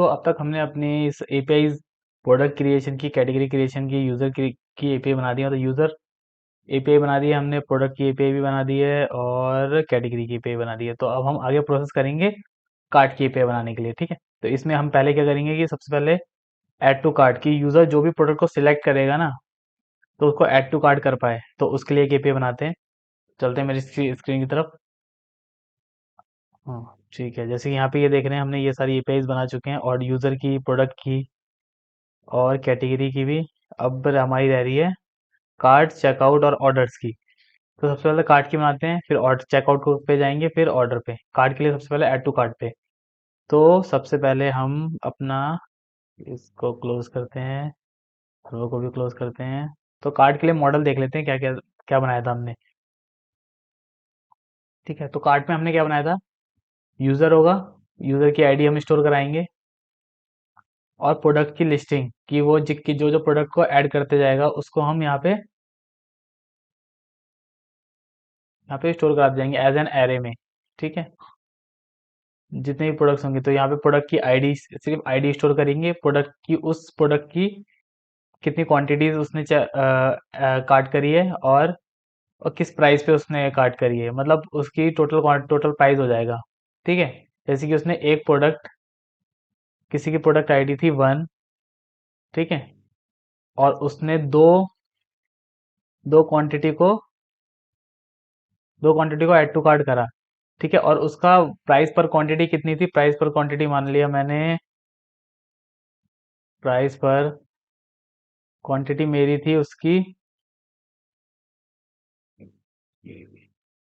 तो अब तक हमने अपनी इस एपीआई प्रोडक्ट क्रिएशन की, कैटेगरी क्रिएशन की, यूज़र की एपीआई बना दी है। तो यूज़र एपीआई बना दी है हमने, प्रोडक्ट की एपीआई भी बना दी है और कैटेगरी की एपीआई बना दी है। तो अब हम आगे प्रोसेस करेंगे कार्ट की एपीआई बनाने के लिए, ठीक है। तो इसमें हम पहले क्या करेंगे कि सबसे पहले ऐड टू कार्ट की, यूज़र जो भी प्रोडक्ट को सिलेक्ट करेगा ना, तो उसको ऐड टू कार्ट कर पाए, तो उसके लिए एक एपीआई बनाते हैं। चलते हैं मेरी स्क्रीन की तरफ। हाँ ठीक है, जैसे कि यहाँ पे ये देख रहे हैं, हमने ये सारी एपीआईज बना चुके हैं और यूज़र की, प्रोडक्ट की और कैटेगरी की भी। अब हमारी रह रही है कार्ट, चेकआउट और ऑर्डर्स की। तो सबसे पहले कार्ट की बनाते हैं, फिर ऑर्डर, चेकआउट को पे जाएंगे, फिर ऑर्डर पे। कार्ट के लिए सबसे पहले ऐड टू कार्ट पे। तो सबसे पहले हम अपना इसको क्लोज करते हैं, रो को भी क्लोज करते हैं। तो कार्ट के लिए मॉडल देख लेते हैं क्या क्या क्या बनाया था हमने। ठीक है, तो कार्ट में हमने क्या बनाया था, यूज़र होगा, यूज़र की आईडी हम स्टोर कराएंगे और प्रोडक्ट की लिस्टिंग कि वो की जो जो प्रोडक्ट को ऐड करते जाएगा उसको हम यहाँ पे स्टोर करा देंगे एज एन एरे में। ठीक है, जितने भी प्रोडक्ट्स होंगे, तो यहाँ पे प्रोडक्ट की आईडी, सिर्फ आईडी स्टोर करेंगे, प्रोडक्ट की, उस प्रोडक्ट की कितनी क्वांटिटीज उसने काट करी है और किस प्राइस पे उसने काट करी है, मतलब उसकी टोटल प्राइस हो जाएगा। ठीक है, जैसे कि उसने एक प्रोडक्ट, किसी की प्रोडक्ट आईडी थी 1, ठीक है, और उसने दो क्वांटिटी को दो क्वांटिटी को ऐड टू कार्ट करा। ठीक है, और उसका प्राइस पर क्वांटिटी कितनी थी, प्राइस पर क्वांटिटी मान लिया मैंने, प्राइस पर क्वांटिटी मेरी थी उसकी,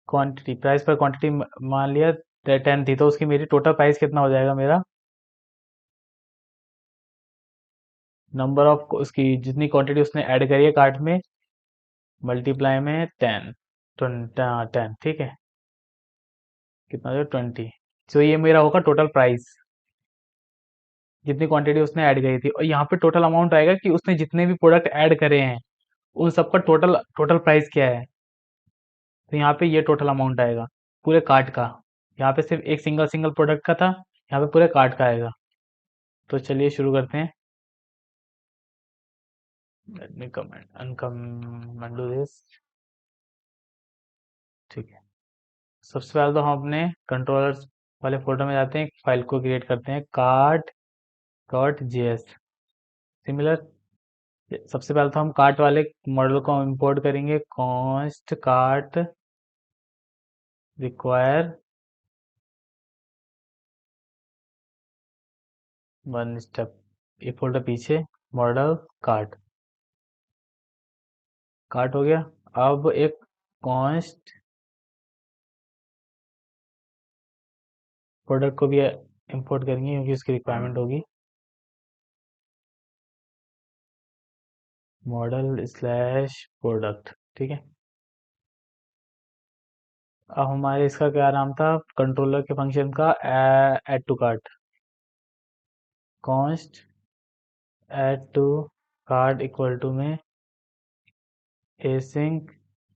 क्वांटिटी, प्राइस पर क्वांटिटी मान लिया 10 थी, तो उसकी मेरी टोटल प्राइस कितना हो जाएगा मेरा, नंबर ऑफ, उसकी जितनी क्वांटिटी उसने ऐड करी है कार्ट में, मल्टीप्लाई में 10, 10, ठीक है, कितना हो जाएगा 20। तो ये मेरा होगा टोटल प्राइस, जितनी क्वांटिटी उसने ऐड करी थी। और यहाँ पे टोटल अमाउंट आएगा कि उसने जितने भी प्रोडक्ट ऐड करे हैं उन सबका टोटल टोटल प्राइस क्या है। तो यहाँ पे ये टोटल अमाउंट आएगा पूरे कार्ट का। यहाँ पे सिर्फ एक सिंगल सिंगल प्रोडक्ट का था, यहाँ पे पूरे कार्ट का आएगा। तो चलिए शुरू करते हैं। Let me comment uncomment do this. ठीक है, सबसे पहले तो हम अपने कंट्रोलर्स वाले फोल्डर में जाते हैं, एक फाइल को क्रिएट करते हैं, कार्ट डॉट जेएस। सिमिलर, सबसे पहले तो हम कार्ट वाले मॉडल को इंपोर्ट करेंगे, const cart require one step, एक फोल्डर पीछे, मॉडल कार्ट, कार्ट हो गया। अब एक कॉन्स्ट प्रोडक्ट को भी इंपोर्ट करेंगे क्योंकि उसकी रिक्वायरमेंट होगी, मॉडल स्लैश प्रोडक्ट। ठीक है, अब हमारे इसका क्या नाम था, कंट्रोलर के फंक्शन का, add to cart, const add to cart equal to में async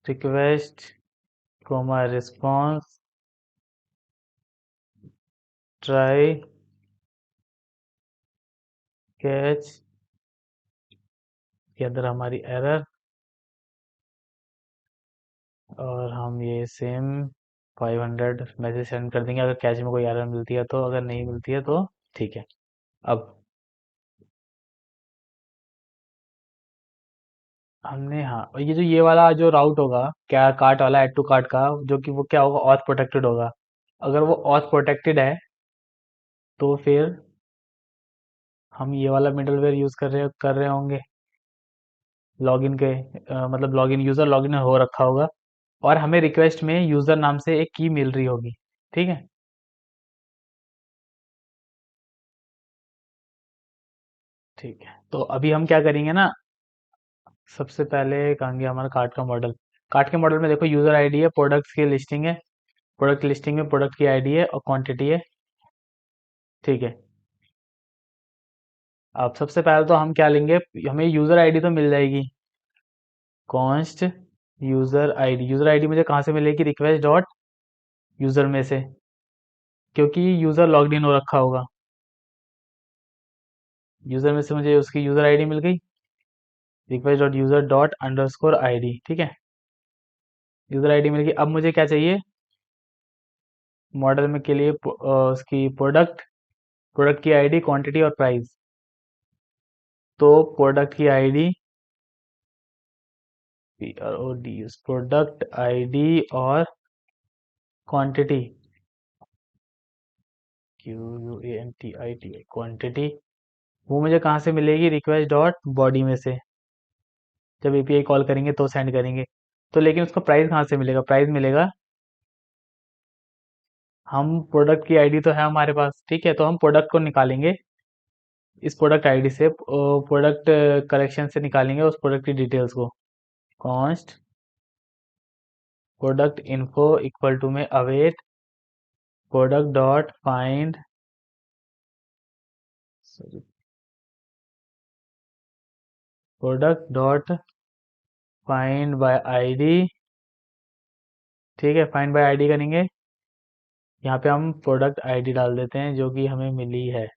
request comma response try catch के अंदर हमारी एरर, और हम ये सेम 500 मैसेज सेंड कर देंगे अगर कैच में कोई एरर मिलती है तो, अगर नहीं मिलती है तो ठीक है। अब हमने, हाँ, और ये जो ये वाला जो राउट होगा, क्या कार्ट वाला, ऐड टू कार्ट का, जो कि वो क्या होगा, ऑथ प्रोटेक्टेड होगा। अगर वो ऑथ प्रोटेक्टेड है तो फिर हम ये वाला मिडलवेयर यूज कर रहे होंगे, लॉगिन के, मतलब लॉगिन, यूजर लॉगिन हो रखा होगा और हमें रिक्वेस्ट में यूजर नाम से एक की मिल रही होगी। ठीक है, ठीक है, तो अभी हम क्या करेंगे ना, सबसे पहले कहेंगे हमारा कार्ट का मॉडल। कार्ट के मॉडल में देखो, यूजर आईडी है, प्रोडक्ट्स की लिस्टिंग है, प्रोडक्ट की लिस्टिंग में प्रोडक्ट की आईडी है और क्वांटिटी है। ठीक है, अब सबसे पहले तो हम क्या लेंगे, हमें यूजर आईडी तो मिल जाएगी, कॉन्स्ट यूजर आईडी मुझे कहाँ से मिलेगी, रिक्वेस्ट डॉट यूजर में से, क्योंकि यूजर लॉग्ड इन हो रखा होगा। यूजर में से मुझे उसकी यूजर आईडी मिल गई, request dot user dot underscore ID, ठीक है। यूजर आईडी मिल गई। अब मुझे क्या चाहिए, मॉडल में के लिए उसकी प्रोडक्ट, प्रोडक्ट की आईडी, क्वांटिटी और प्राइस। तो प्रोडक्ट की आईडी, PROD, प्रोडक्ट आईडी और क्वांटिटी, QUANTITY, क्वांटिटी, वो मुझे कहाँ से मिलेगी, रिक्वेस्ट डॉट बॉडी में से। जब एपीआई कॉल करेंगे तो सेंड करेंगे। तो लेकिन उसका प्राइस कहाँ से मिलेगा, प्राइस मिलेगा, हम प्रोडक्ट की आईडी तो है हमारे पास, ठीक है, तो हम प्रोडक्ट को निकालेंगे इस प्रोडक्ट आईडी से, प्रोडक्ट कलेक्शन से निकालेंगे उस प्रोडक्ट की डिटेल्स को। Const product info equal to में await product dot find, product dot find by ID, ठीक है, फाइंड बाय आईडी करेंगे। यहाँ पे हम प्रोडक्ट आईडी डाल देते हैं जो कि हमें मिली है।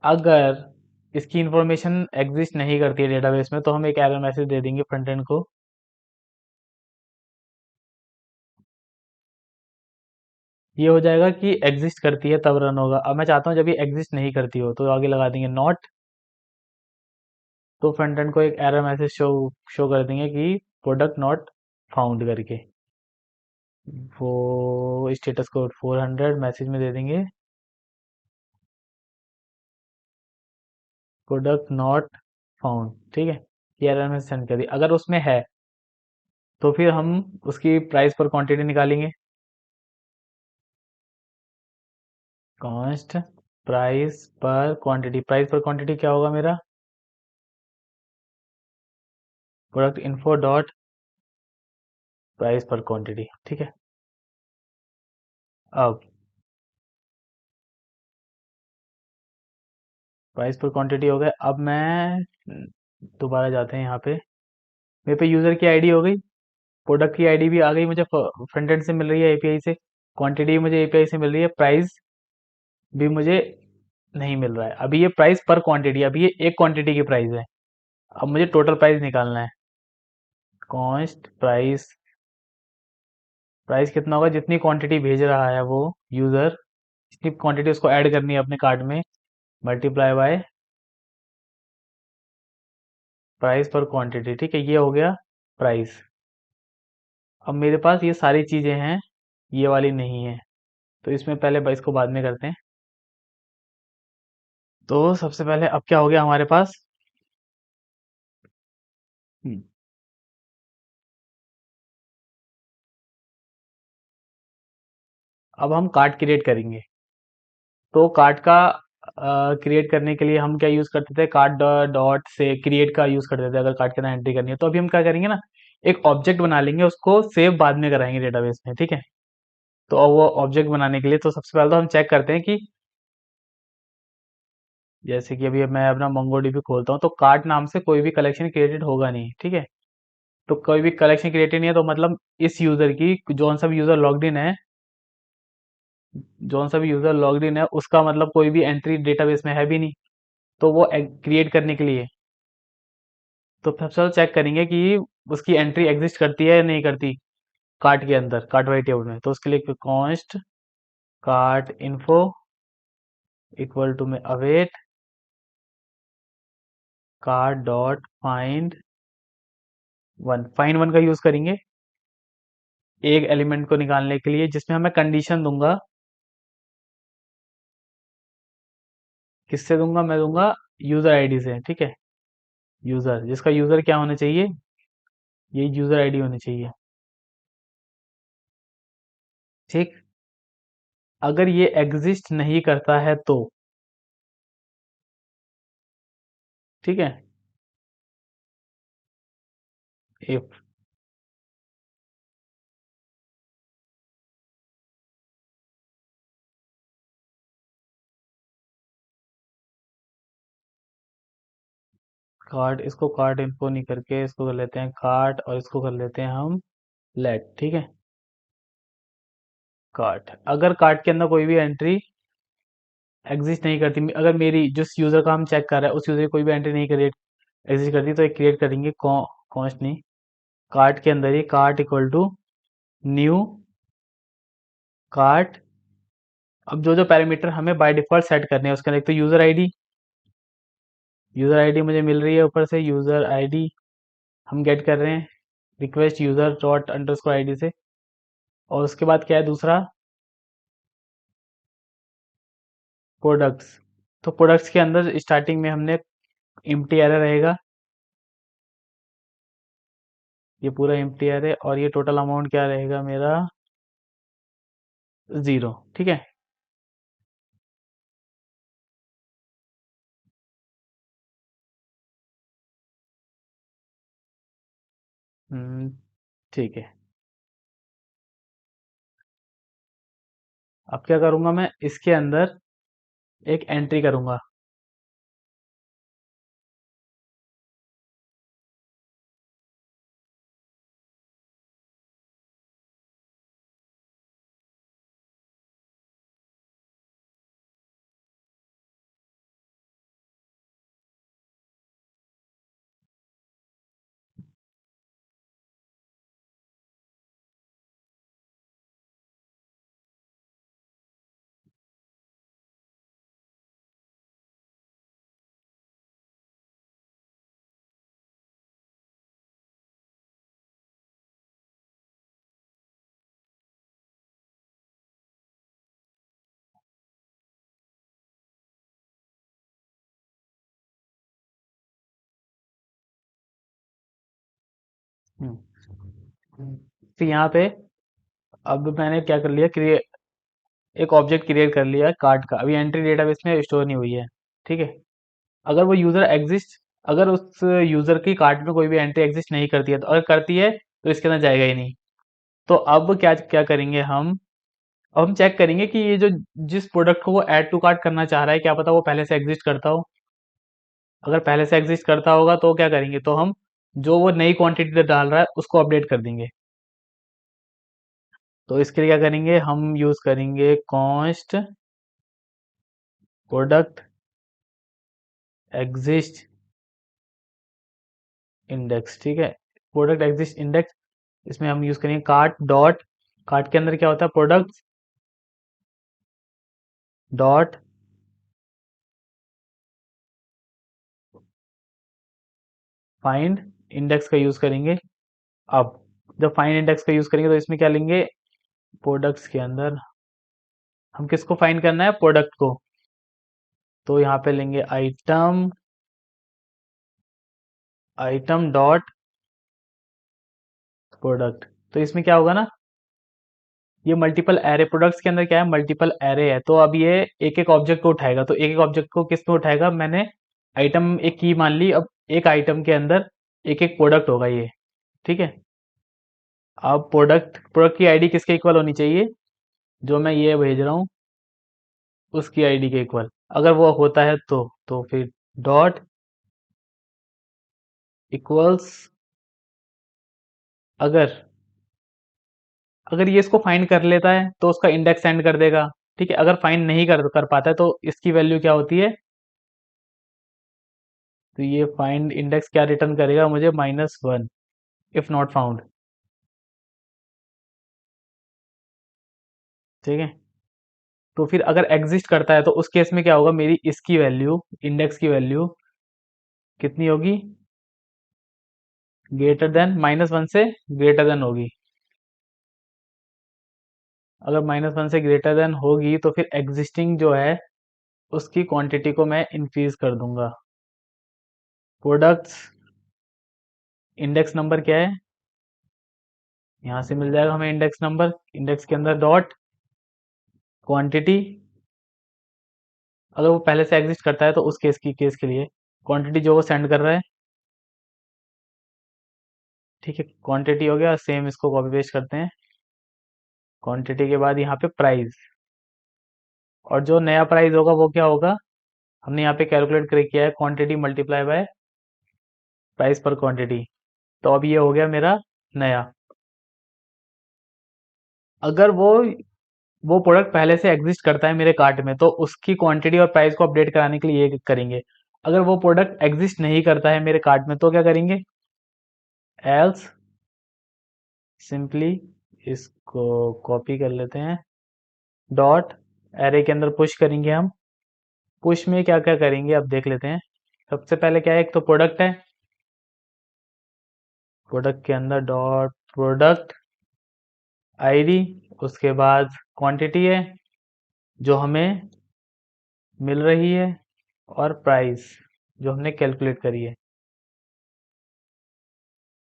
अगर इसकी इंफॉर्मेशन एग्जिस्ट नहीं करती है डेटाबेस में, तो हम एक एरर मैसेज दे देंगे फ्रंट एंड को। ये हो जाएगा कि एग्जिस्ट करती है तब रन होगा। अब मैं चाहता हूँ जब ये एग्जिस्ट नहीं करती हो तो आगे लगा देंगे नॉट, तो फ्रंट एंड को एक एरर मैसेज शो शो कर देंगे कि प्रोडक्ट नॉट फाउंड करके। वो स्टेटस कोड 400 मैसेज में दे देंगे, प्रोडक्ट नॉट फाउंड, ठीक है। ये एरर मैसेज सेंड कर दी। अगर उसमें है तो फिर हम उसकी प्राइस पर क्वांटिटी निकालेंगे। कॉस्ट प्राइस पर क्वांटिटी, प्राइस पर क्वांटिटी क्या होगा मेरा, प्रोडक्ट इन्फो डॉट प्राइस पर क्वांटिटी, ठीक है। अब प्राइस पर क्वांटिटी हो गया। अब मैं दोबारा जाते हैं यहाँ पे, मेरे पे यूज़र की आईडी हो गई, प्रोडक्ट की आईडी भी आ गई मुझे, फ्रंट एंड से मिल रही है एपीआई से, क्वांटिटी मुझे एपीआई से मिल रही है, प्राइस भी मुझे नहीं मिल रहा है। अभी ये प्राइस पर क्वांटिटी, अभी ये एक क्वांटिटी की प्राइस है। अब मुझे टोटल प्राइस निकालना है। कॉस्ट प्राइस, प्राइस कितना होगा, जितनी क्वांटिटी भेज रहा है वो यूज़र, जितनी क्वांटिटी उसको ऐड करनी है अपने कार्ट में, मल्टीप्लाई बाय प्राइस पर क्वांटिटी, ठीक है। ये हो गया प्राइस। अब मेरे पास ये सारी चीज़ें हैं, ये वाली नहीं है, तो इसमें पहले इसको बाद में करते हैं। तो सबसे पहले अब क्या हो गया हमारे पास, हम्म, अब हम कार्ट क्रिएट करेंगे। तो कार्ट का क्रिएट करने के लिए हम क्या यूज़ करते थे, कार्ट डॉट से क्रिएट का यूज़ करते थे अगर कार्ट के अंदर एंट्री करनी है। तो अभी हम क्या करेंगे ना, एक ऑब्जेक्ट बना लेंगे, उसको सेव बाद में कराएंगे डेटाबेस में, ठीक है। तो अब वो ऑब्जेक्ट बनाने के लिए तो सबसे पहले तो हम चेक करते हैं कि, जैसे कि अभी मैं अपना मोंगोडीबी खोलता हूँ तो कार्ट नाम से कोई भी कलेक्शन क्रिएटेड होगा नहीं, ठीक है। तो कोई भी कलेक्शन क्रिएटेड नहीं है तो मतलब इस यूज़र की, जौन सा भी यूज़र लॉग्ड इन है, जौन सा भी यूज़र लॉग्ड इन है उसका मतलब कोई भी एंट्री डेटाबेस में है भी नहीं। तो वो क्रिएट करने के लिए तो सबसे पहले चेक करेंगे कि उसकी एंट्री एग्जिस्ट करती है या नहीं करती कार्ट के अंदर, कार्ट वाइट टेबल में। तो उसके लिए const cart info equal to में await cart dot find one, find one का यूज करेंगे एक एलिमेंट को निकालने के लिए, जिसमें मैं कंडीशन दूंगा। किससे दूंगा, मैं दूंगा यूजर आईडी से, ठीक है। यूजर, जिसका यूजर क्या होना चाहिए, ये यूजर आईडी होनी चाहिए, ठीक। अगर ये एग्जिस्ट नहीं करता है तो, ठीक है, इफ कार्ड, इसको कार्ड इन्फो नहीं करके इसको कर लेते हैं कार्ट, और इसको कर लेते हैं हम लेट, ठीक है। कार्ट, अगर कार्ट के अंदर कोई भी एंट्री एग्जिस्ट नहीं करती, अगर मेरी जिस यूजर का हम चेक कर रहे हैं उस यूजर की कोई भी एंट्री नहीं क्रिएट एग्जिस्ट करती, तो एक क्रिएट करेंगे कॉन्स्ट नहीं, कार्ट के अंदर ही cart equal to new cart. अब जो जो पैरामीटर हमें बाय डिफॉल्ट सेट करने हैं उसके अंदर एक तो यूजर आईडी मुझे मिल रही है, ऊपर से यूजर आईडी हम गेट कर रहे हैं request user dot underscore ID से। और उसके बाद क्या है दूसरा, प्रोडक्ट्स। तो प्रोडक्ट्स के अंदर स्टार्टिंग में हमने एम्प्टी एरर रहेगा, ये पूरा एम्प्टी एरर, और ये टोटल अमाउंट क्या रहेगा मेरा, 0। ठीक है। हम्म, ठीक है। अब क्या करूंगा मैं इसके अंदर एक एंट्री करूंगा। हम्म, तो यहाँ पे अब मैंने क्या कर लिया, क्रिएट एक ऑब्जेक्ट क्रिएट कर लिया कार्ड का, अभी एंट्री डेटाबेस में स्टोर नहीं हुई है। ठीक है। अगर वो यूजर एग्जिस्ट, अगर उस यूजर की कार्ड में कोई भी एंट्री एग्जिस्ट नहीं करती है, तो अगर करती है तो इसके अंदर जाएगा ही नहीं। तो अब क्या क्या करेंगे हम, अब हम चेक करेंगे कि ये जो जिस प्रोडक्ट को वो ऐड टू कार्ट करना चाह रहा है, क्या पता वो पहले से एग्जिस्ट करता हो। अगर पहले से एग्जिस्ट करता होगा तो क्या करेंगे, तो हम जो वो नई क्वांटिटी डाल रहा है उसको अपडेट कर देंगे। तो इसके लिए क्या करेंगे, हम यूज करेंगे कॉन्स्ट प्रोडक्ट एग्जिस्ट इंडेक्स। ठीक है। प्रोडक्ट एग्जिस्ट इंडेक्स, इसमें हम यूज करेंगे कार्ट डॉट, कार्ट के अंदर क्या होता है, प्रोडक्ट डॉट फाइंड इंडेक्स का यूज करेंगे। अब जब फाइंड इंडेक्स का यूज करेंगे तो इसमें क्या लेंगे, प्रोडक्ट्स के अंदर हम किसको फाइंड करना है, प्रोडक्ट को। तो यहाँ पे लेंगे आइटम, आइटम डॉट प्रोडक्ट। तो इसमें क्या होगा ना, ये मल्टीपल एरे, प्रोडक्ट्स के अंदर क्या है, मल्टीपल एरे है, तो अब ये एक एक ऑब्जेक्ट को उठाएगा। तो एक एक ऑब्जेक्ट को किस में उठाएगा, मैंने आइटम एक की मान ली, अब एक आइटम के अंदर एक एक प्रोडक्ट होगा ये। ठीक है। अब प्रोडक्ट प्रोडक्ट की आईडी किसके इक्वल होनी चाहिए, जो मैं ये भेज रहा हूँ उसकी आईडी के इक्वल। अगर वो होता है तो फिर डॉट इक्वल्स, अगर अगर ये इसको फाइंड कर लेता है तो उसका इंडेक्स सेंड कर देगा। ठीक है। अगर फाइंड नहीं कर कर पाता है तो इसकी वैल्यू क्या होती है, तो ये फाइंड इंडेक्स क्या रिटर्न करेगा मुझे, -1 इफ नॉट फाउंड। ठीक है। तो फिर अगर एग्जिस्ट करता है तो उस केस में क्या होगा, मेरी इसकी वैल्यू, इंडेक्स की वैल्यू कितनी होगी, ग्रेटर देन -1 से ग्रेटर देन होगी। अगर -1 से ग्रेटर देन होगी तो फिर एग्जिस्टिंग जो है उसकी क्वांटिटी को मैं इंक्रीज कर दूंगा। प्रोडक्ट्स इंडेक्स नंबर क्या है, यहाँ से मिल जाएगा हमें इंडेक्स नंबर, इंडेक्स के अंदर डॉट क्वांटिटी। अगर वो पहले से एग्जिस्ट करता है तो उस केस के लिए क्वांटिटी जो वो सेंड कर रहा है। ठीक है। क्वांटिटी हो गया, सेम इसको कॉपी पेस्ट करते हैं। क्वांटिटी के बाद यहाँ पे प्राइस, और जो नया प्राइस होगा वो क्या होगा, हमने यहाँ पे कैलकुलेट कर किया है क्वांटिटी मल्टीप्लाई बाय प्राइस पर क्वांटिटी। तो अब ये हो गया मेरा नया। अगर वो वो प्रोडक्ट पहले से एग्जिस्ट करता है मेरे कार्ट में, तो उसकी क्वांटिटी और प्राइस को अपडेट कराने के लिए ये करेंगे। अगर वो प्रोडक्ट एग्जिस्ट नहीं करता है मेरे कार्ट में तो क्या करेंगे, एल्स सिंपली इसको कॉपी कर लेते हैं, डॉट एरे के अंदर पुश करेंगे हम। पुश में क्या क्या करेंगे अब देख लेते हैं। सबसे पहले क्या है, एक तो प्रोडक्ट है, प्रोडक्ट के अंदर डॉट प्रोडक्ट आईडी, उसके बाद क्वांटिटी है जो हमें मिल रही है, और प्राइस जो हमने कैलकुलेट करी है।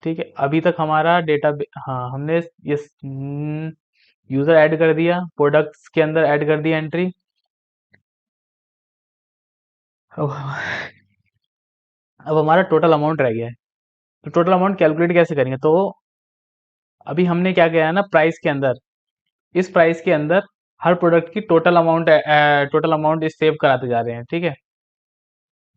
ठीक है, अभी तक हमारा डेटा, हाँ हमने ये यूजर ऐड कर दिया, प्रोडक्ट्स के अंदर ऐड कर दिया एंट्री। अब अब हमारा टोटल अमाउंट रह गया है। तो टोटल अमाउंट कैलकुलेट कैसे करेंगे, तो अभी हमने क्या किया है ना, प्राइस के अंदर, इस प्राइस के अंदर हर प्रोडक्ट की टोटल अमाउंट सेव कराते जा रहे हैं। ठीक है,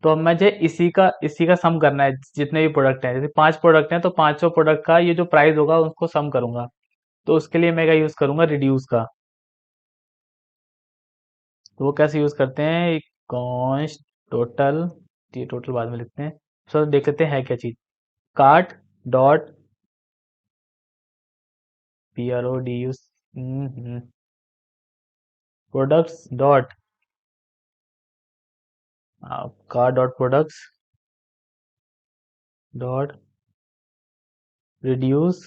तो अब मुझे इसी का सम करना है, जितने भी प्रोडक्ट हैं, जैसे 5 प्रोडक्ट हैं तो 500 प्रोडक्ट का ये जो प्राइस होगा उसको सम करूंगा। तो उसके लिए मैं क्या यूज करूंगा, रिड्यूस का। तो वो कैसे यूज करते हैं, कॉन्स्ट टोटल, ये टोटल बाद में लिखते हैं। सो देख लेते हैं है क्या चीज, cart dot PRODUCE products dot cart dot products dot reduce.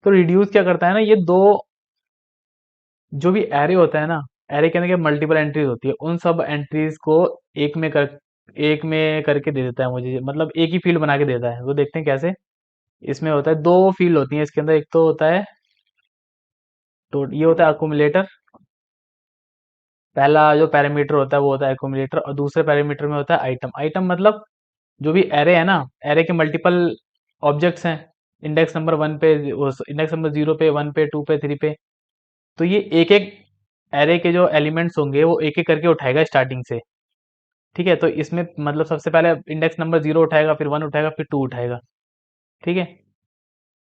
तो रिड्यूस क्या करता है ना, ये दो जो भी एरे होता है ना, एरे के अंदर मल्टीपल एंट्रीज होती है, उन सब एंट्रीज को एक में करके दे देता है मुझे, मतलब एक ही फील्ड बना के देता है। वो देखते हैं कैसे। इसमें होता है, दो फील्ड होती है इसके अंदर, एक तो होता है, तो ये होता है अकुमुलेटर। पहला जो पैरामीटर होता है वो होता है अकुमुलेटर, और दूसरे पैरामीटर में होता है आइटम। आइटम मतलब जो भी एरे है ना, एरे के मल्टीपल ऑब्जेक्ट्स हैं, इंडेक्स नंबर 1 पे, इंडेक्स नंबर 0 पे, 1 पे, 2 पे, 3 पे। तो ये एक एक एरे के जो एलिमेंट्स होंगे वो एक एक करके उठाएगा स्टार्टिंग से। ठीक है, तो इसमें मतलब सबसे पहले इंडेक्स नंबर 0 उठाएगा, फिर 1 उठाएगा, फिर 2 उठाएगा। ठीक है,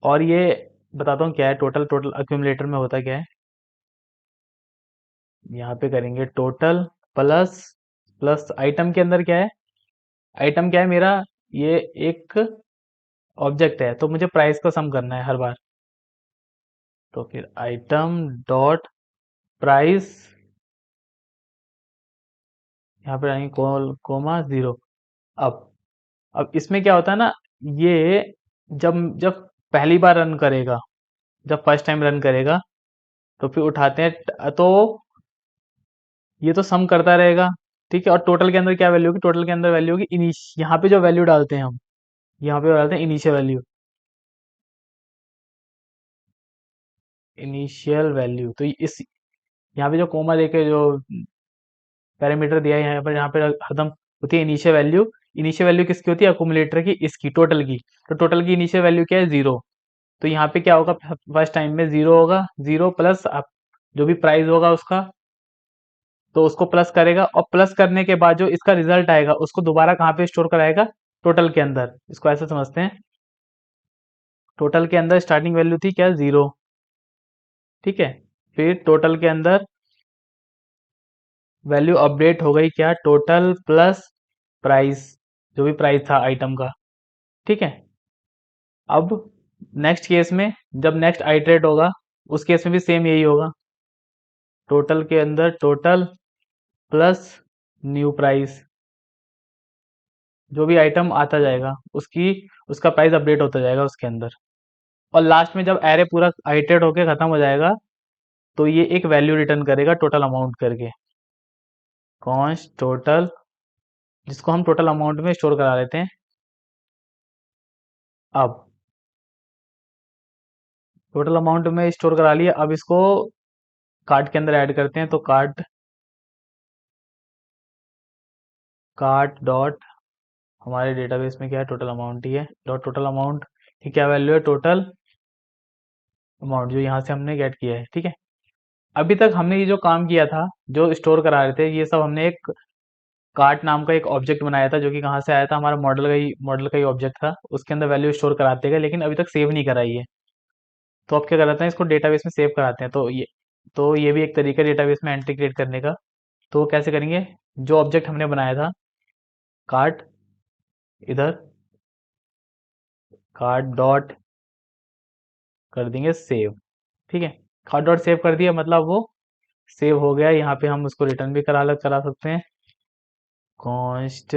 और ये बताता हूँ क्या है, टोटल टोटल अक्यूमुलेटर में होता क्या है। यहाँ पे करेंगे टोटल प्लस, प्लस आइटम के अंदर क्या है, आइटम क्या है मेरा, ये एक ऑब्जेक्ट है, तो मुझे प्राइस का सम करना है हर बार। तो फिर आइटम डॉट प्राइस, यहाँ पे आएंगे कोमा 0। अब अब इसमें क्या होता है ना, ये जब जब पहली बार रन करेगा, जब फर्स्ट टाइम रन करेगा, तो फिर उठाते हैं तो ये तो सम करता रहेगा। ठीक है, और टोटल के अंदर क्या वैल्यू होगी, टोटल के अंदर वैल्यू होगी यहाँ पे जो वैल्यू डालते हैं हम, यहाँ पे डालते हैं इनिशियल वैल्यू, इनिशियल वैल्यू। तो इस यहाँ पे जो कोमा देके जो पैरामीटर दिया है यहाँ पे हरदम होती है इनिशियल वैल्यू। इनिशियल वैल्यू किसकी होती है, अकुमुलेटर की, इसकी टोटल की। तो टोटल की इनिशियल वैल्यू क्या है, 0। तो यहाँ पे क्या होगा, फर्स्ट टाइम में 0 होगा, 0 प्लस जो भी प्राइस होगा उसका, तो उसको प्लस करेगा, और प्लस करने के बाद जो इसका रिजल्ट आएगा उसको दोबारा कहाँ पे स्टोर कराएगा, टोटल के अंदर। इसको ऐसे समझते हैं, टोटल के अंदर स्टार्टिंग वैल्यू थी क्या, 0। ठीक है, फिर टोटल के अंदर वैल्यू अपडेट हो गई क्या, टोटल प्लस प्राइस, जो भी प्राइस था आइटम का। ठीक है, अब नेक्स्ट केस में, जब नेक्स्ट आइटरेट होगा, उस केस में भी सेम यही होगा, टोटल के अंदर टोटल प्लस न्यू प्राइस, जो भी आइटम आता जाएगा उसकी उसका प्राइस अपडेट होता जाएगा उसके अंदर। और लास्ट में जब एरे पूरा आइटरेट होके खत्म हो जाएगा, तो ये एक वैल्यू रिटर्न करेगा टोटल अमाउंट करके, कॉन्स्ट टोटल, जिसको हम टोटल अमाउंट में स्टोर करा लेते हैं। अब टोटल अमाउंट में स्टोर करा लिया, अब इसको कार्ट के अंदर ऐड करते हैं। तो कार्ट कार्ट डॉट, हमारे डेटाबेस में क्या है, टोटल अमाउंट ही है, डॉट टोटल अमाउंट की क्या वैल्यू है, टोटल अमाउंट जो यहाँ से हमने गेट किया है। ठीक है, अभी तक हमने ये जो काम किया था, जो स्टोर करा रहे थे, ये सब हमने एक कार्ट नाम का एक ऑब्जेक्ट बनाया था, जो कि कहाँ से आया था, हमारा मॉडल का ही ऑब्जेक्ट था, उसके अंदर वैल्यू स्टोर कराते गए, लेकिन अभी तक सेव नहीं कराई है। तो अब क्या कराते हैं, इसको डेटाबेस में सेव कराते हैं। तो ये तो ये भी एक तरीका डेटाबेस में एंट्री क्रिएट करने का। तो कैसे करेंगे, जो ऑब्जेक्ट हमने बनाया था कार्ट, इधर कार्ट डॉट कर देंगे सेव। ठीक है, कार्ट डॉट सेव कर दिया मतलब वो सेव हो गया। यहाँ पे हम उसको रिटर्न भी करा सकते हैं। Const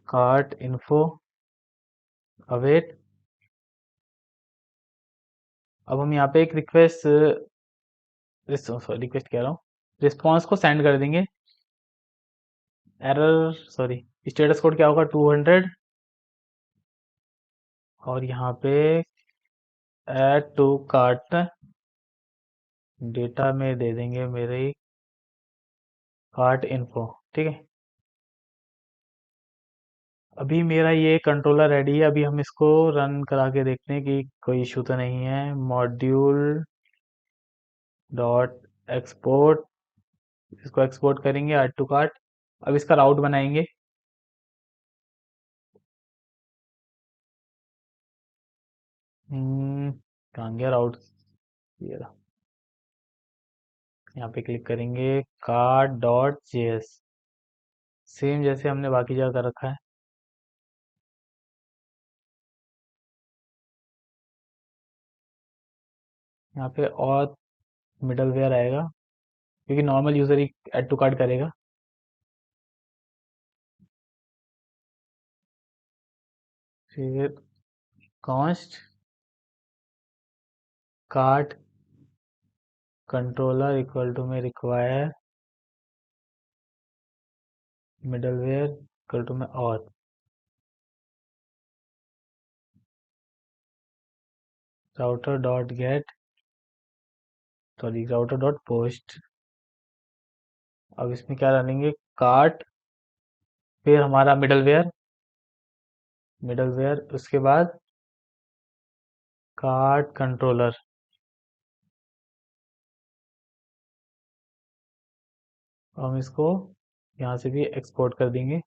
cart info await. अब हम यहाँ पे एक रिक्वेस्ट, रिक्वेस्ट कह रहा हूँ, रिस्पॉन्स को सेंड कर देंगे। एरर सॉरी, स्टेटस कोड क्या होगा 200, और यहाँ पे ऐड टू कार्ट डेटा में दे देंगे मेरे कार्ट इन्फो। ठीक है, अभी मेरा ये कंट्रोलर रेडी है। अभी हम इसको रन करा के देखते हैं कि कोई इशू तो नहीं है। मॉड्यूल डॉट एक्सपोर्ट, इसको एक्सपोर्ट करेंगे ऐड टू कार्ट। अब इसका राउट बनाएंगे। हम्म, कहाँ गया राउट, ये रहा। यहाँ पे क्लिक करेंगे कार्ट डॉट जेएस, सेम जैसे हमने बाकी जगह कर रखा है। यहाँ पे और मिडलवेयर आएगा, क्योंकि नॉर्मल यूजर ही ऐड टू कार्ट करेगा। फिर const cart controller equal to में रिक्वायर मिडलवेयर इक्वल टू में और router dot get sorry router dot post. अब इसमें क्या डालेंगे, कार्ट, फिर हमारा मिडलवेयर उसके बाद कार्ट कंट्रोलर। हम इसको यहाँ से भी एक्सपोर्ट कर देंगे।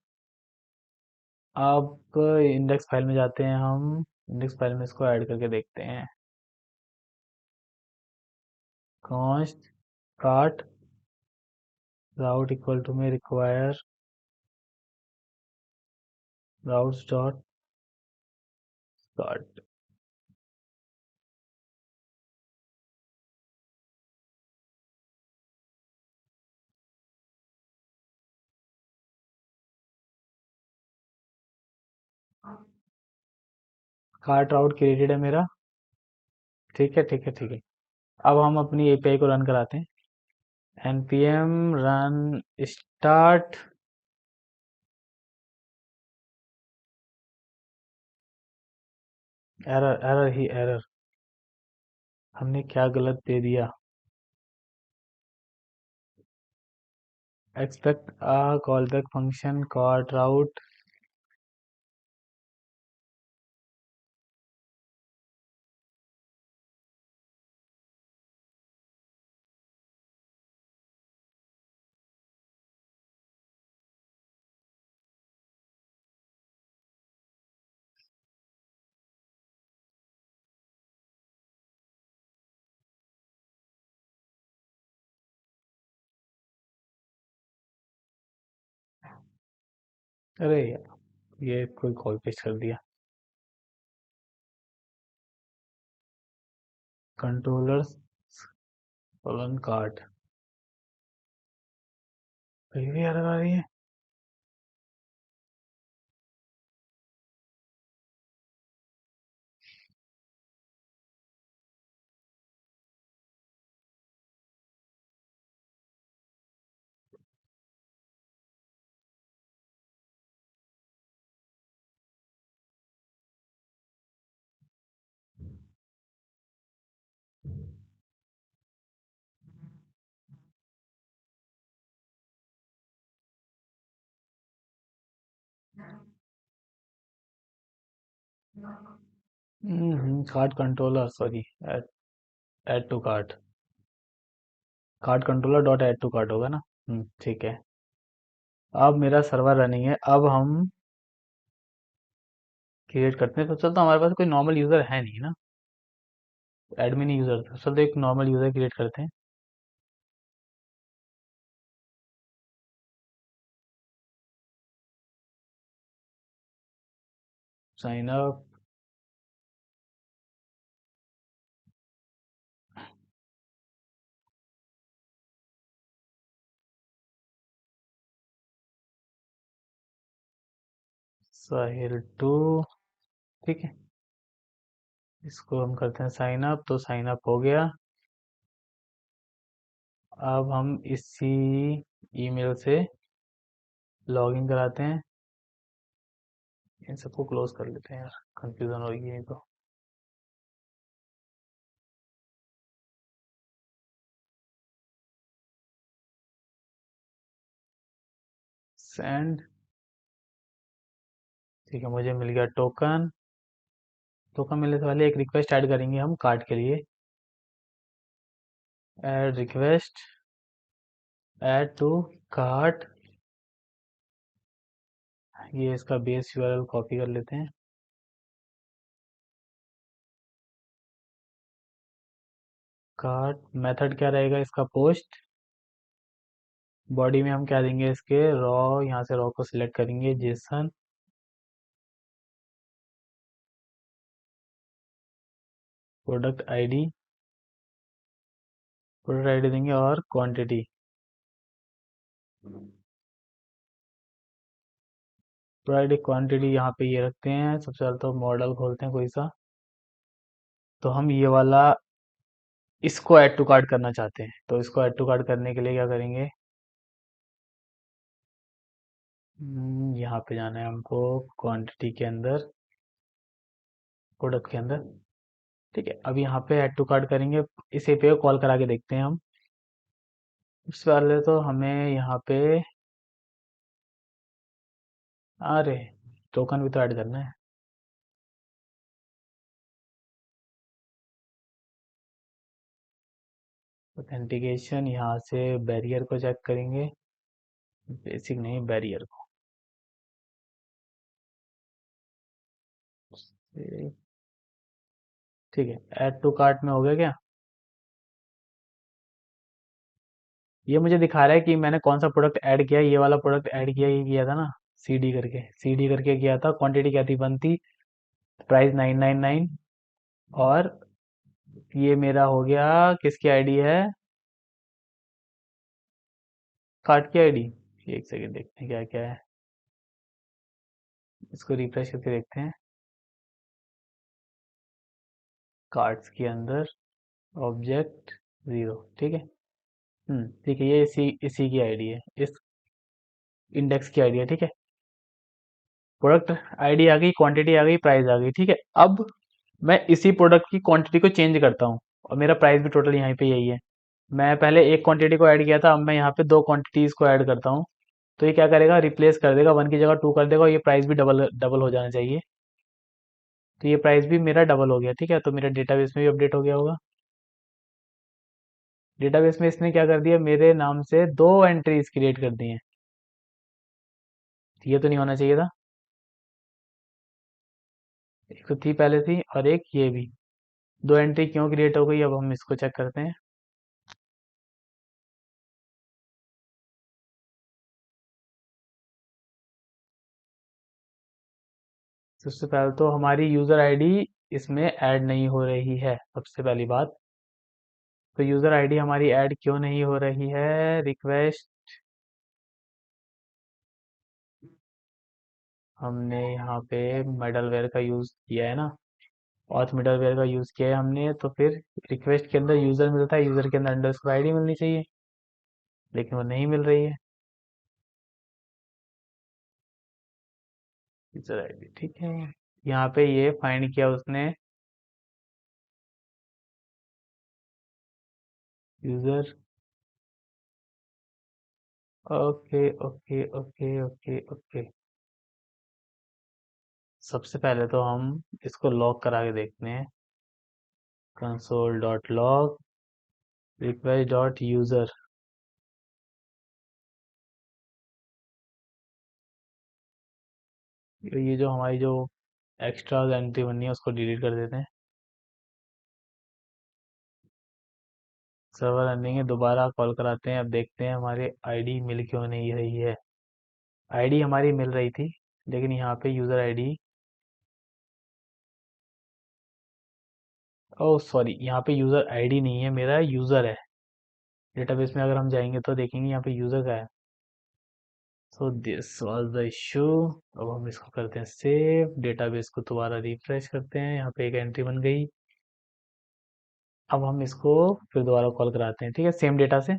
अब इंडेक्स फाइल में जाते हैं, हम इंडेक्स फाइल में इसको ऐड करके देखते हैं। Const cart route equal to में require routes dot cart. Cart route created है मेरा। ठीक है ठीक है ठीक है। अब हम अपनी एपीआई को रन कराते हैं। npm run start। Error error ही एरर, हमने क्या गलत दे दिया। Expect a callback function cart route. अरे यार, ये कोई कॉल पेस्ट कर दिया। कंट्रोलर कॉलन कार्ट, फिर भी एरर आ रही है। Cart controller sorry, add add to cart, cart controller dot add to cart होगा ना। ठीक है। अब मेरा सर्वर रनिंग है। अब हम क्रिएट करते हैं। तो चलता हमारे पास कोई नॉर्मल यूजर है नहीं ना, एडमिन यूज़र था, चलो एक नॉर्मल यूज़र क्रिएट करते हैं। Sign up. साहिल टू। ठीक है, इसको हम करते हैं साइन अप, तो साइन अप हो गया। अब हम इसी ईमेल से लॉगिन कराते हैं। इन सबको क्लोज कर लेते हैं यार, कंफ्यूजन हो गई है तो। सेंड। ठीक है, मुझे मिल गया टोकन। टोकन मिलने से पहले एक रिक्वेस्ट ऐड करेंगे हम कार्ड के लिए। Add request, add to cart. ये इसका बेस यूआरएल कॉपी कर लेते हैं। कार्ट मेथड क्या रहेगा इसका, पोस्ट। बॉडी में हम क्या देंगे इसके, रॉ। यहाँ से रॉ को सिलेक्ट करेंगे, Jason. Product ID, product ID देंगे और क्वांटिटी। प्रोडक्ट क्वांटिटी यहाँ पे ये रखते हैं। सबसे पहले तो मॉडल खोलते हैं कोई सा। तो हम ये वाला इसको ऐड टू कार्ट करना चाहते हैं, तो इसको ऐड टू कार्ट करने के लिए क्या करेंगे, यहाँ पे जाना है हमको, क्वांटिटी के अंदर, प्रोडक्ट के अंदर। ठीक है, अब यहाँ पे ऐड टू कार्ट करेंगे। इस एपीआई को कॉल करा के देखते हैं हम। सबसे पहले तो हमें यहाँ पे, अरे टोकन भी तो ऐड करना है। ऑथेंटिकेशन, यहाँ से बैरियर को चेक करेंगे। बेसिक नहीं, बैरियर को। ठीक है, ऐड टू कार्ट में हो गया क्या। ये मुझे दिखा रहा है कि मैंने कौन सा प्रोडक्ट ऐड किया, ये वाला प्रोडक्ट ऐड किया, ये किया था ना। सीडी करके किया था। क्वांटिटी क्या थी, 1 थी। प्राइस 999। और ये मेरा हो गया, किसकी आईडी है, कार्ट की आईडी। एक सेकंड देखते हैं क्या क्या है। इसको रिफ्रेश करके देखते हैं। कार्ड्स के अंदर ऑब्जेक्ट 0। ठीक है। ठीक है, ये इसी इसी की आईडी है, इस इंडेक्स की आईडी है। ठीक है, प्रोडक्ट आईडी आ गई, क्वांटिटी आ गई, प्राइस आ गई। ठीक है, अब मैं इसी प्रोडक्ट की क्वांटिटी को चेंज करता हूँ, और मेरा प्राइस भी टोटल यहाँ पे यही है। मैं पहले एक क्वांटिटी को ऐड किया था, अब मैं यहाँ पे दो क्वांटिटीज को ऐड करता हूँ। तो ये क्या करेगा, रिप्लेस कर देगा, 1 की जगह 2 कर देगा, और ये प्राइस भी डबल डबल हो जाना चाहिए। तो ये प्राइस भी मेरा डबल हो गया। ठीक है, तो मेरा डेटाबेस में भी अपडेट हो गया होगा। डेटाबेस में इसने क्या कर दिया, मेरे नाम से दो एंट्रीज क्रिएट कर दी हैं। ये तो नहीं होना चाहिए था। एक तो थी पहले थी, और एक ये भी। दो एंट्री क्यों क्रिएट हो गई, अब हम इसको चेक करते हैं। सबसे पहले तो हमारी यूजर आईडी इसमें ऐड नहीं हो रही है, सबसे पहली बात। तो यूजर आईडी हमारी ऐड क्यों नहीं हो रही है, रिक्वेस्ट। हमने यहाँ पे मिडलवेयर का यूज किया है ना, ऑथ मिडलवेयर का यूज किया है हमने, तो फिर रिक्वेस्ट के अंदर यूजर मिलता है, यूजर के अंदर अंडरस्कोर आईडी मिलनी चाहिए, लेकिन वो नहीं मिल रही है। यूजर आईडी, ठीक है। यहाँ पे ये फाइंड किया उसने, user. Okay okay okay okay okay. सबसे पहले तो हम इसको लॉग करा के देखते हैं। Console dot log request dot user. ये जो हमारी जो एक्स्ट्रा एंट्री बननी है उसको डिलीट कर देते हैं। सर्वर रनिंग है, दोबारा कॉल कराते हैं। अब देखते हैं हमारे आईडी मिल क्यों नहीं रही है। आईडी हमारी मिल रही थी, लेकिन यहाँ पे यूज़र आईडी, ओह सॉरी, यहाँ पे यूज़र आईडी नहीं है, मेरा यूज़र है। डेटाबेस में अगर हम जाएंगे तो देखेंगे यहाँ पे यूज़र का है। So this was the issue. अब हम इसको करते हैं सेव, डेटाबेस को दोबारा रिफ्रेश करते हैं, यहाँ पे एक एंट्री बन गई। अब हम इसको फिर दोबारा कॉल कराते हैं, ठीक है, सेम डेटा से।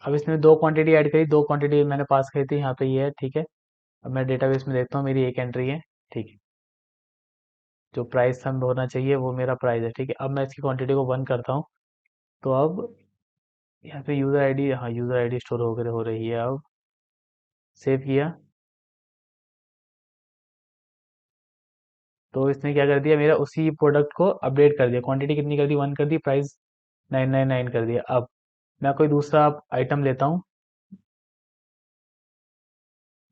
अब इसमें दो क्वांटिटी ऐड करी, दो क्वांटिटी मैंने पास करी थी, यहाँ पे ये है, ठीक है। अब मैं डेटाबेस में देखता हूँ, मेरी एक एंट्री है, ठीक है। जो प्राइस हम होना चाहिए वो मेरा प्राइस है, ठीक है। अब मैं इसकी क्वांटिटी को 1 करता हूँ, तो अब यहाँ पे यूज़र आईडी, हाँ यूज़र आईडी स्टोर हो रही है। अब सेव किया तो इसने क्या कर दिया, मेरा उसी प्रोडक्ट को अपडेट कर दिया। क्वांटिटी कितनी कर दी, 1 कर दी, प्राइस 999 कर दिया। अब मैं कोई दूसरा आइटम लेता हूँ,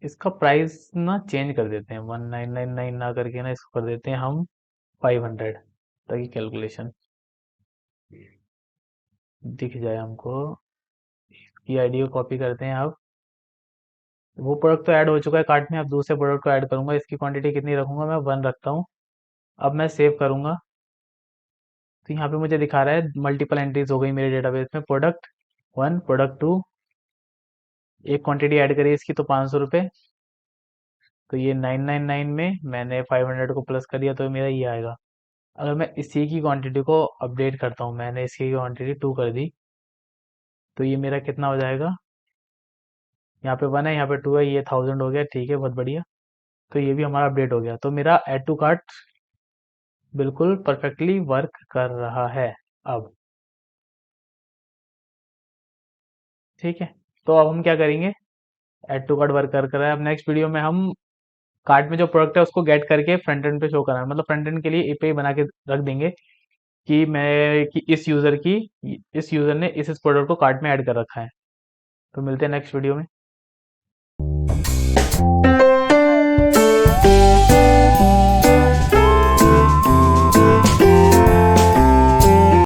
इसका प्राइस ना चेंज कर देते हैं, 1999 ना करके ना इसको कर देते हैं हम 500, ताकि कैलकुलेशन दिख जाए हमको। की आईडी को कॉपी करते हैं। अब वो प्रोडक्ट तो ऐड हो चुका है कार्ट में, अब दूसरे प्रोडक्ट को ऐड करूंगा। इसकी क्वांटिटी कितनी रखूंगा, मैं 1 रखता हूँ। अब मैं सेव करूंगा, तो यहाँ पे मुझे दिखा रहा है मल्टीपल एंट्रीज हो गई मेरे डेटाबेस में। प्रोडक्ट 1, प्रोडक्ट 2, एक क्वांटिटी ऐड करी इसकी तो 500 रुपये। तो ये 999 में मैंने 500 को प्लस कर दिया, तो मेरा ये आएगा। अगर मैं इसी की क्वांटिटी को अपडेट करता हूँ, मैंने इसकी क्वांटिटी 2 कर दी, तो ये मेरा कितना हो जाएगा, यहाँ पे 1 है, यहाँ पे 2 है, ये 1000 हो गया, ठीक है, बहुत बढ़िया। तो ये भी हमारा अपडेट हो गया, तो मेरा ऐड टू कार्ट बिल्कुल परफेक्टली वर्क कर रहा है अब। ठीक है, तो अब हम क्या करेंगे, ऐड टू कार्ट वर्क कर रहा है। अब नेक्स्ट वीडियो में हम कार्ट में जो प्रोडक्ट है उसको गेट करके फ्रंट एंड पे शो कराना है। मतलब फ्रंट एंड के लिए एपीआई बना के रख देंगे कि मैं कि इस यूजर ने इस प्रोडक्ट को कार्ट में ऐड कर रखा है। तो मिलते हैं नेक्स्ट वीडियो में।